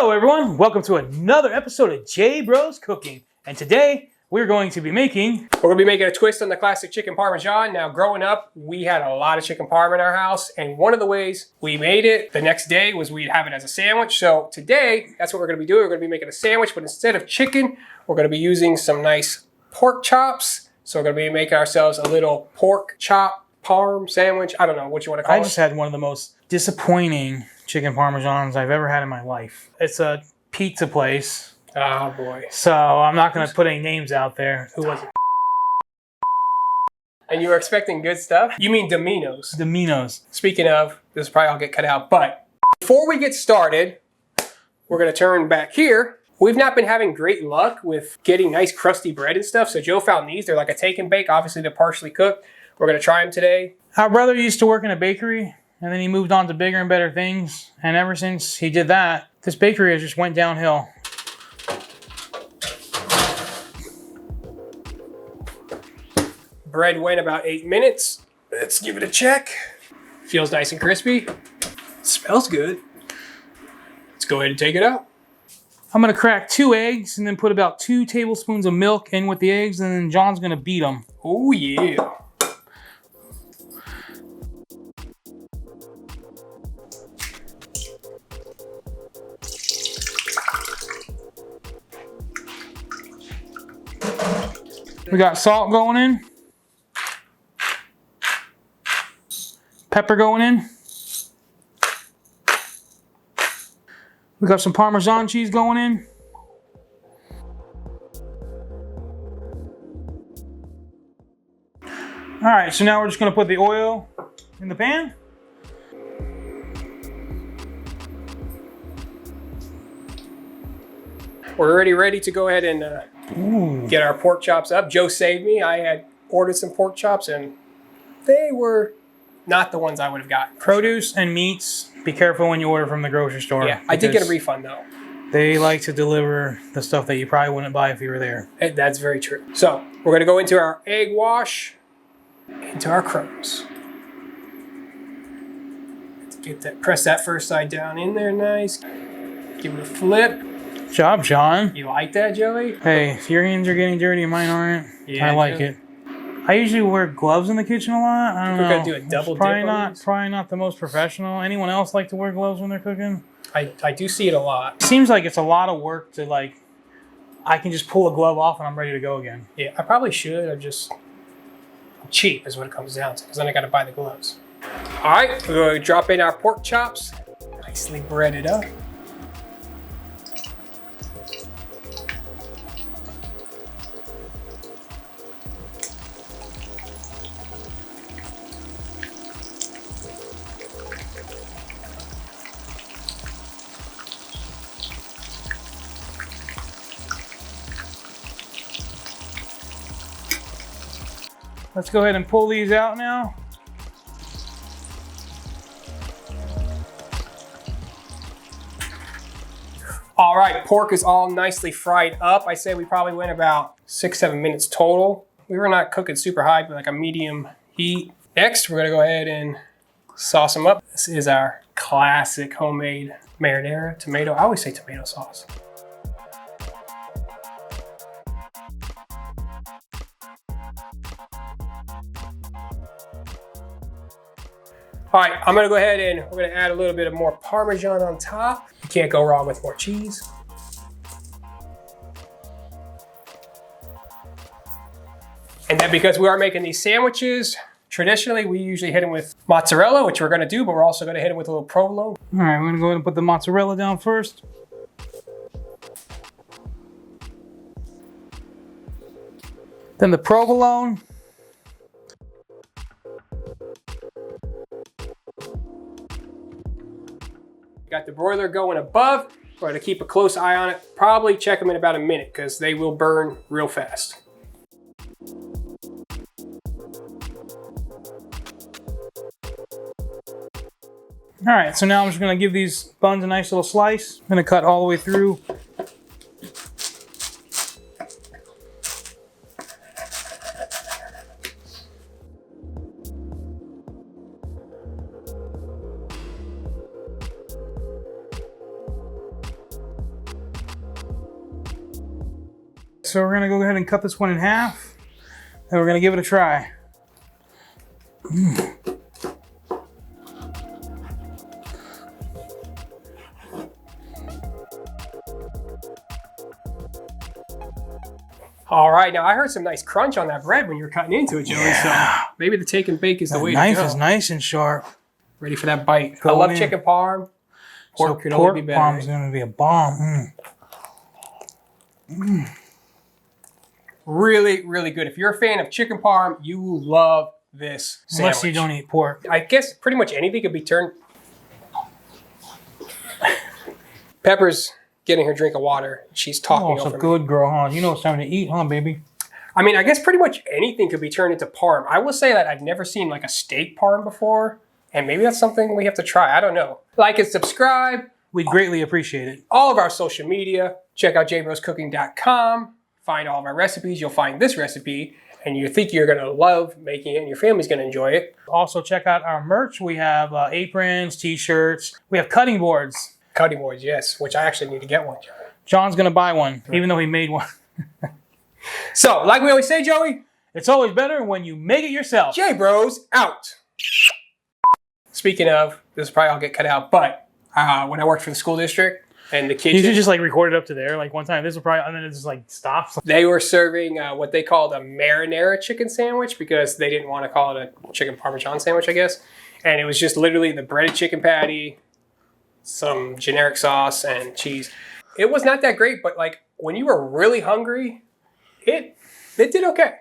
Hello everyone, welcome to another episode of J Bros Cooking. And today we're going to be making a twist on the classic chicken parmesan. Now growing up, we had a lot of chicken parm in our house, and one of the ways we made it the next day was we'd have it as a sandwich. So today, that's what we're gonna be doing. We're gonna be making a sandwich, but instead of chicken, we're gonna be using some nice pork chops. So we're gonna be making ourselves a little pork chop parm sandwich. I don't know what you wanna call it. I just had one of the most disappointing chicken parmesans I've ever had in my life. It's a pizza place. Oh boy. So I'm not going to put any names out there. Who was it? And you were expecting good stuff? You mean Domino's. Domino's. Speaking of, this probably all get cut out, but before we get started, we're gonna turn back here. We've not been having great luck with getting nice crusty bread and stuff, so Joe found these. They're like a take and bake. Obviously, they're partially cooked. We're gonna try them today. Our brother used to work in a bakery, and then he moved on to bigger and better things. And ever since he did that, this bakery has just went downhill. Bread went about 8 minutes. Let's give it a check. Feels nice and crispy. Smells good. Let's go ahead and take it out. I'm going to crack 2 eggs and then put about 2 tablespoons of milk in with the eggs, and then John's going to beat them. Oh yeah. We got salt going in. Pepper going in. We got some Parmesan cheese going in. All right, so now we're just gonna put the oil in the pan. We're already ready to go ahead and get our pork chops up. Joe saved me. I had ordered some pork chops and they were not the ones I would have gotten. Produce and meats, be careful when you order from the grocery store. Yeah, I did get a refund though. They like to deliver the stuff that you probably wouldn't buy if you were there. That's very true. So we're gonna go into our egg wash, into our crumbs. Get that, press that first side down in there nice. Give it a flip. Good job, John. You like that, Joey? Hey, if your hands are getting dirty and mine aren't, Yeah, I like it. I usually wear gloves in the kitchen a lot. I don't know. We're gonna do a double probably dip on these. Probably not the most professional. Anyone else like to wear gloves when they're cooking? I do see it a lot. It seems like it's a lot of work to like. I can just pull a glove off and I'm ready to go again. Yeah, I probably should. I'm cheap is what it comes down to, because then I got to buy the gloves. All right, we're going to drop in our pork chops, nicely breaded up. Let's go ahead and pull these out now. All right, pork is all nicely fried up. I say we probably went about 6-7 minutes total. We were not cooking super high, but like a medium heat. Next, we're gonna go ahead and sauce them up. This is our classic homemade marinara tomato. I always say tomato sauce. All right, I'm gonna go ahead and we're gonna add a little bit of more Parmesan on top. You can't go wrong with more cheese. And then because we are making these sandwiches, traditionally we usually hit them with mozzarella, which we're gonna do, but we're also gonna hit them with a little provolone. All right, we're gonna go ahead and put the mozzarella down first. Then the provolone. Got the broiler going above. We're gonna keep a close eye on it. Probably check them in about a minute because they will burn real fast. All right, so now I'm just gonna give these buns a nice little slice. I'm gonna cut all the way through. so we're gonna go ahead and cut this one in half, and we're gonna give it a try. All right, now I heard some nice crunch on that bread when you were cutting into it, Joey. Yeah. So maybe the take and bake is the way to Knife go. is nice and sharp. Ready for that bite. I Go love in. chicken parm. Pork So could pork only be better. parm's gonna be a bomb. Really, really good. If you're a fan of chicken parm, you will love this sandwich. Unless you don't eat pork. I guess pretty much anything could be turned. Pepper's getting her drink of water. She's talking Oh, over so me. good, girl, huh? You know it's time to eat, huh, baby? I mean, I guess pretty much anything could be turned into parm. I will say that I've never seen like a steak parm before, and maybe that's something we have to try. I don't know. Like and subscribe. We'd greatly appreciate it. All of our social media. Check out jbroscooking.com. Find all of our recipes. You'll find this recipe, and you think you're gonna love making it, and your family's gonna enjoy it. Also, check out our merch. We have aprons, t-shirts. We have cutting boards. Cutting boards, yes, which I actually need to get one. John's gonna buy one, even though he made one. So, like we always say, Joey, It's always better when you make it yourself. J Bros out. Speaking of, this will probably all get cut out, but when I worked for the school district and the You kitchen, should just like record it up to there. Like one time, this will probably, and then it just like stops. they were serving what they called a marinara chicken sandwich because they didn't want to call it a chicken parmesan sandwich, I guess. And it was just literally the breaded chicken patty, some generic sauce, and cheese. It was not that great, but like when you were really hungry, it did okay.